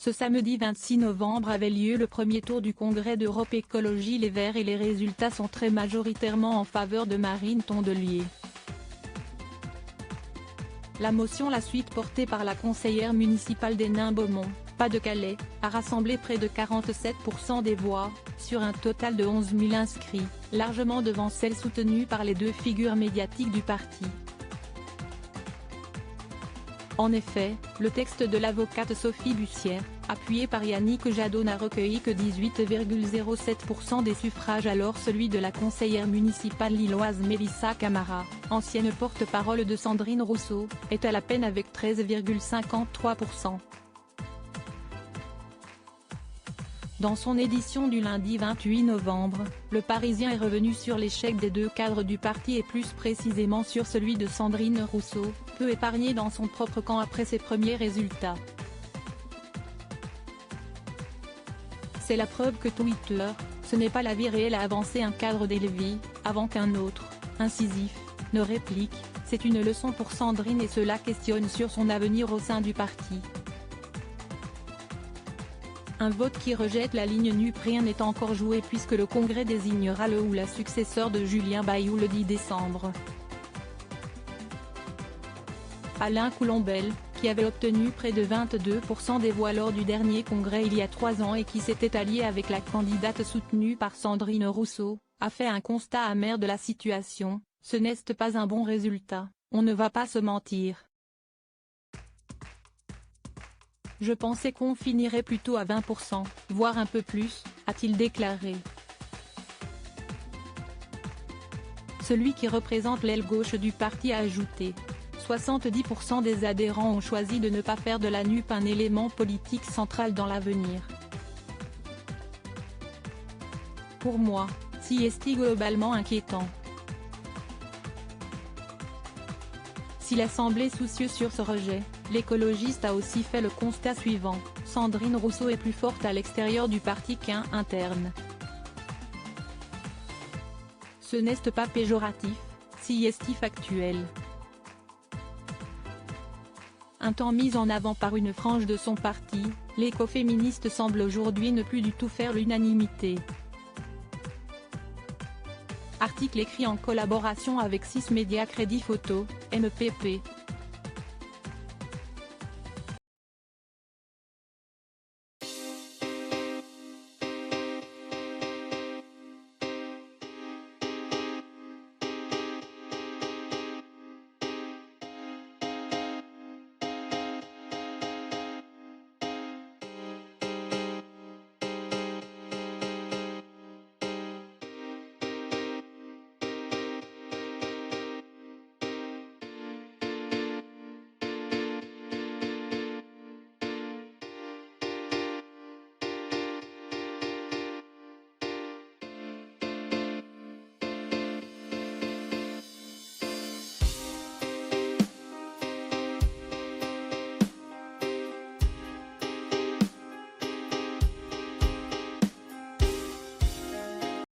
Ce samedi 26 novembre avait lieu le premier tour du congrès d'Europe Écologie Les Verts et les résultats sont très majoritairement en faveur de Marine Tondelier. La motion La Suite portée par la conseillère municipale d'Hénin-Beaumont, Pas-de-Calais, a rassemblé près de 47% des voix, sur un total de 11 000 inscrits, largement devant celle soutenue par les deux figures médiatiques du parti. En effet, le texte de l'avocate Sophie Bussière, appuyé par Yannick Jadot n'a recueilli que 18,07% des suffrages alors celui de la conseillère municipale lilloise Mélissa Camara, ancienne porte-parole de Sandrine Rousseau, est à la peine avec 13,53%. Dans son édition du lundi 28 novembre, Le Parisien est revenu sur l'échec des deux cadres du parti et plus précisément sur celui de Sandrine Rousseau, peu épargnée dans son propre camp après ses premiers résultats. C'est la preuve que Twitter, ce n'est pas la vie réelle a avancé un cadre des Lévis, avant qu'un autre, incisif, ne réplique, c'est une leçon pour Sandrine et cela questionne sur son avenir au sein du parti. Un vote qui rejette la ligne NUP rien n'est encore joué puisque le congrès désignera le ou la successeur de Julien Bayou le 10 décembre. Alain Coulombelle, qui avait obtenu près de 22% des voix lors du dernier congrès il y a 3 ans et qui s'était allié avec la candidate soutenue par Sandrine Rousseau, a fait un constat amer de la situation, ce n'est pas un bon résultat, on ne va pas se mentir. Je pensais qu'on finirait plutôt à 20%, voire un peu plus, a-t-il déclaré. Celui qui représente l'aile gauche du parti a ajouté. 70% des adhérents ont choisi de ne pas faire de la NUP un élément politique central dans l'avenir. Pour moi, c'est globalement inquiétant. Si l'Assemblée est soucieuse sur ce rejet, l'écologiste a aussi fait le constat suivant, Sandrine Rousseau est plus forte à l'extérieur du parti qu'à l'interne. Ce n'est pas péjoratif, c'est factuel. Un temps mis en avant par une frange de son parti, l'écoféministe semble aujourd'hui ne plus du tout faire l'unanimité. Article écrit en collaboration avec 6 médias Crédit Photo, MPP.